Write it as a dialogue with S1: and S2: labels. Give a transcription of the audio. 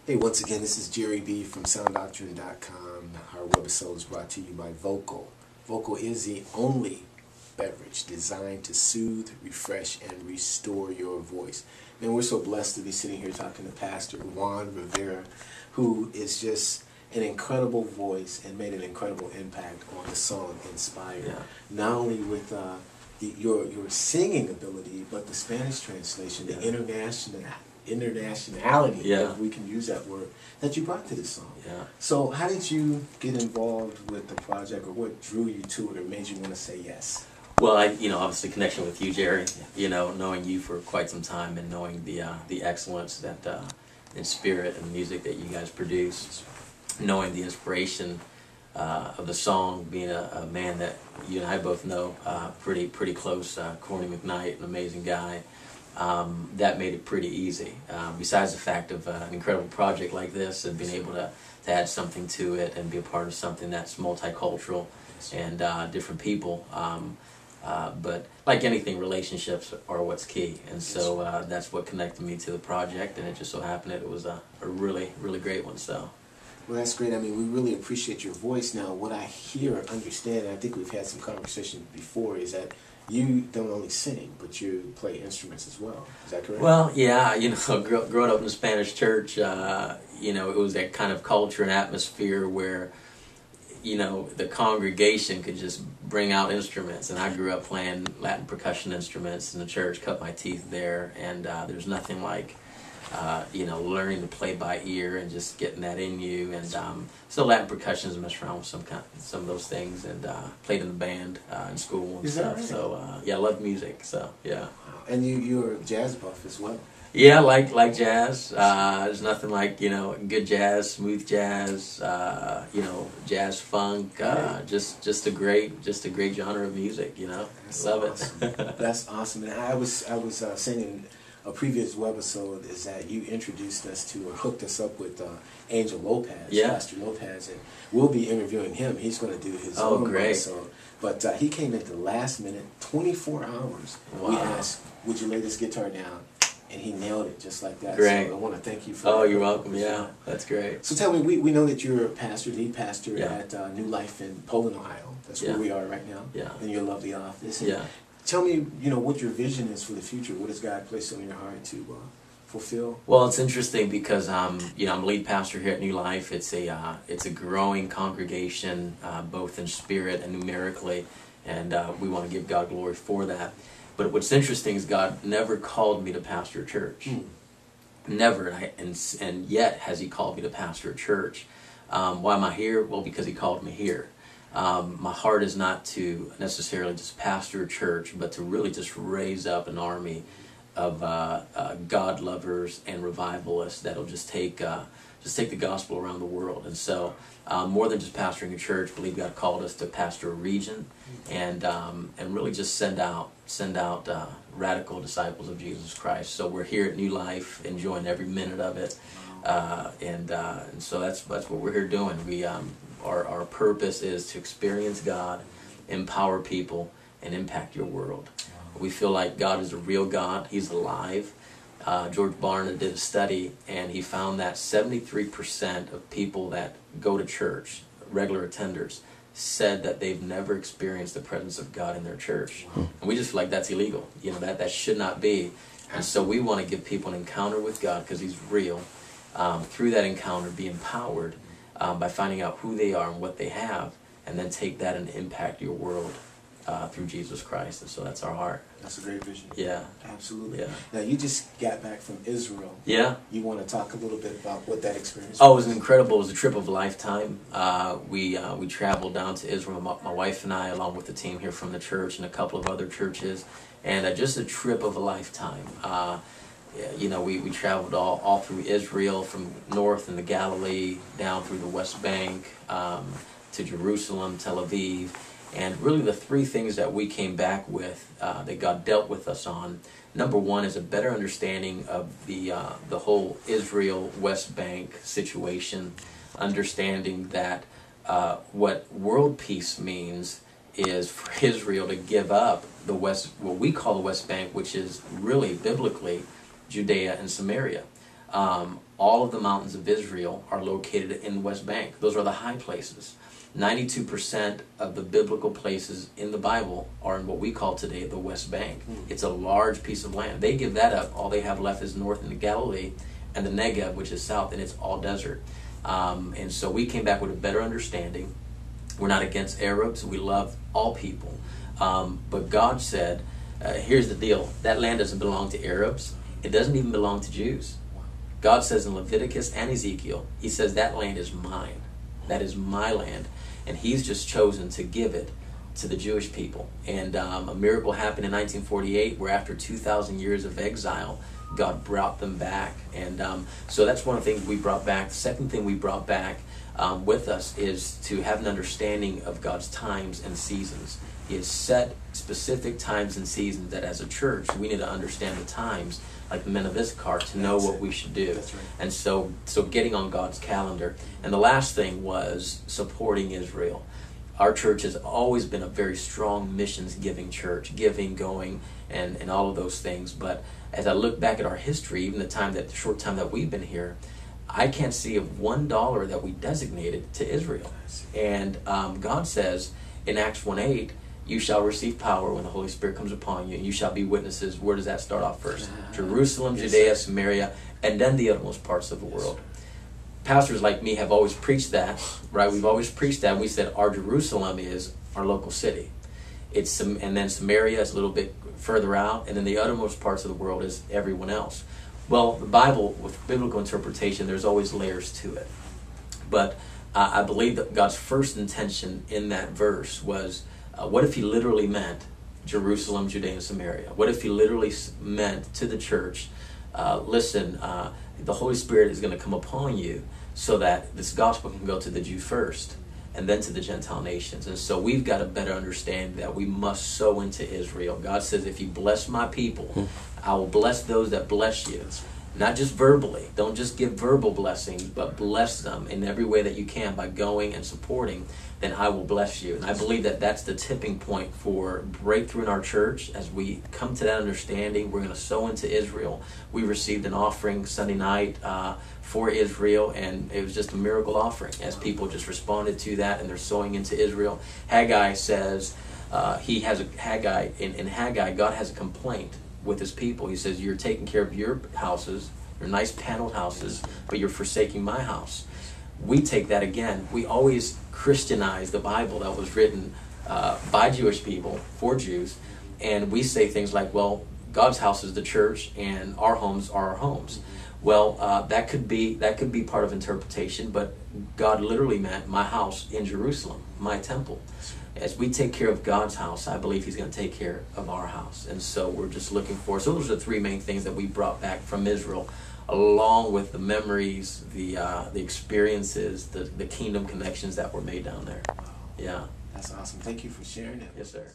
S1: Hey, once again, this is Jerry B from SounDoctrine.com. Our webisode is brought to you by Vocal. Vocal is the only beverage designed to soothe, refresh, and restore your voice. Man, we're so blessed to be sitting here talking to Pastor Juan Rivera, who is just an incredible voice and made an incredible impact on the song Inspired.
S2: Yeah.
S1: Not only with your singing ability, but the Spanish translation, the internationality, if we can use that word, that you brought to this song.
S2: Yeah.
S1: So how did you get involved with the project, or what drew you to it or made you want to say yes?
S2: Well, obviously connection with you, Jerry, knowing you for quite some time and knowing the excellence that in spirit and music that you guys produce, knowing the inspiration of the song, being a man that you and I both know pretty close, Corney McKnight, an amazing guy. That made it pretty easy. Besides the fact of an incredible project like this and being able to add something to it and be a part of something that's multicultural and different people. But like anything, relationships are what's key. And so that's what connected me to the project, and it just so happened that it was a really, really great one. So.
S1: Well, that's great. I mean, we really appreciate your voice. Now, what I hear, understand, and I think we've had some conversations before, is that you don't only sing, but you play instruments as well. Is that correct?
S2: Well, yeah, growing up in the Spanish church, it was that kind of culture and atmosphere where, the congregation could just bring out instruments. And I grew up playing Latin percussion instruments in the church, cut my teeth there, and there's nothing like, learning to play by ear and just getting that in you. And so Latin percussion is messed around with some of those things, and played in the band in school and stuff. Right? So I love music. So yeah.
S1: Wow. And you're a jazz buff as well.
S2: Yeah, like jazz. There's nothing like good jazz, smooth jazz. Jazz funk. Just a great genre of music.
S1: That's
S2: love
S1: awesome.
S2: it.
S1: That's awesome. And I was saying in a previous webisode is that you introduced us to, or hooked us up with Angel Lopez, Pastor Lopez, and we'll be interviewing him. He's going to do his own episode. But he came at the last minute, 24 hours.
S2: Wow.
S1: We asked, would you lay this guitar down? And he nailed it just like that.
S2: Great.
S1: So I want to thank you for
S2: that.
S1: that.
S2: You're welcome. Yeah, that's great.
S1: So tell me, we know that you're a pastor, lead pastor at New Life in Poland, Ohio. That's where we are right now.
S2: Yeah.
S1: In your lovely office.
S2: Yeah.
S1: Tell me, what your vision is for the future. What has God placed on your heart to fulfill?
S2: Well, it's interesting because I'm lead pastor here at New Life. It's a growing congregation, both in spirit and numerically, and we want to give God glory for that. But what's interesting is God never called me to pastor a church. Never, and yet has He called me to pastor a church. Why am I here? Well, because He called me here. My heart is not to necessarily just pastor a church, but to really just raise up an army of God lovers and revivalists that'll just take the gospel around the world. And so, more than just pastoring a church, I believe God called us to pastor a region, and really just send out radical disciples of Jesus Christ. So we're here at New Life, enjoying every minute of it, and so that's what we're here doing. We our purpose is to experience God, empower people, and impact your world. We feel like God is a real God. He's alive. George Barna did a study, and he found that 73% of people that go to church, regular attenders, said that they've never experienced the presence of God in their church. And we just feel like that's illegal. That should not be. And so we want to give people an encounter with God because He's real. Through that encounter, be empowered by finding out who they are and what they have, and then take that and impact your world through Jesus Christ. And so that's our heart.
S1: That's a great vision.
S2: Yeah.
S1: Absolutely.
S2: Yeah.
S1: Now, you just got back from Israel.
S2: Yeah.
S1: You want to talk a little bit about what that experience was?
S2: Oh, it was incredible. It was a trip of a lifetime. We traveled down to Israel, my wife and I, along with the team here from the church and a couple of other churches, and just a trip of a lifetime. We traveled all through Israel, from north in the Galilee, down through the West Bank, to Jerusalem, Tel Aviv. And really the three things that we came back with, that God dealt with us on, number one is a better understanding of the whole Israel West Bank situation, understanding that what world peace means is for Israel to give up what we call the West Bank, which is really biblically Judea and Samaria. all of the mountains of Israel are located in the West Bank. Those are the high places. 92% of the biblical places in the Bible are in what we call today the West Bank. It's a large piece of land. They give that up. All they have left is north in the Galilee and the Negev, which is south, and it's all desert. And so we came back with a better understanding. We're not against Arabs. We love all people. But God said, here's the deal. That land doesn't belong to Arabs. It doesn't even belong to Jews. God says in Leviticus and Ezekiel, he says that land is mine. That is my land. And he's just chosen to give it to the Jewish people. And a miracle happened in 1948 where after 2,000 years of exile, God brought them back. And so that's one of the things we brought back. The second thing we brought back with us is to have an understanding of God's times and seasons. He has set specific times and seasons that as a church we need to understand the times, like the men of Issachar, to know what we should do.
S1: That's right.
S2: And so getting on God's calendar. And the last thing was supporting Israel. Our church has always been a very strong missions-giving church, giving, going, and all of those things. But as I look back at our history, even the short time that we've been here, I can't see of $1 that we designated to Israel. And God says in Acts 1:8, you shall receive power when the Holy Spirit comes upon you, and you shall be witnesses. Where does that start off first? Jerusalem,
S1: Yes,
S2: Judea,
S1: sir.
S2: Samaria, and then the uttermost parts of the world. Pastors like me have always preached that, right? We've always preached that. We said our Jerusalem is our local city. And then Samaria is a little bit further out, and then the uttermost parts of the world is everyone else. Well, the Bible, with biblical interpretation, there's always layers to it. But I believe that God's first intention in that verse was, what if he literally meant Jerusalem, Judea, and Samaria? What if he literally meant to the church, listen, the Holy Spirit is going to come upon you so that this gospel can go to the Jew first and then to the Gentile nations. And so we've got to better understand that we must sow into Israel. God says, if you bless my people, I will bless those that bless you. Not just verbally. Don't just give verbal blessings, but bless them in every way that you can by going and supporting. Then I will bless you. And I believe that that's the tipping point for breakthrough in our church. As we come to that understanding, we're going to sow into Israel. We received an offering Sunday night for Israel, and it was just a miracle offering as people just responded to that, and they're sowing into Israel. Haggai says, in Haggai, God has a complaint with his people. He says, you're taking care of your houses, your nice paneled houses, but you're forsaking my house. We take that again. We always Christianize the Bible that was written by Jewish people, for Jews, and we say things like, well, God's house is the church and our homes are our homes. Well, that could be part of interpretation, but God literally meant my house in Jerusalem, my temple. As we take care of God's house, I believe he's going to take care of our house. And so we're just looking for, so those are the three main things that we brought back from Israel, along with the memories, the experiences, the kingdom connections that were made down there.
S1: Wow.
S2: Yeah.
S1: That's awesome. Thank you for sharing it.
S2: Yes, sir.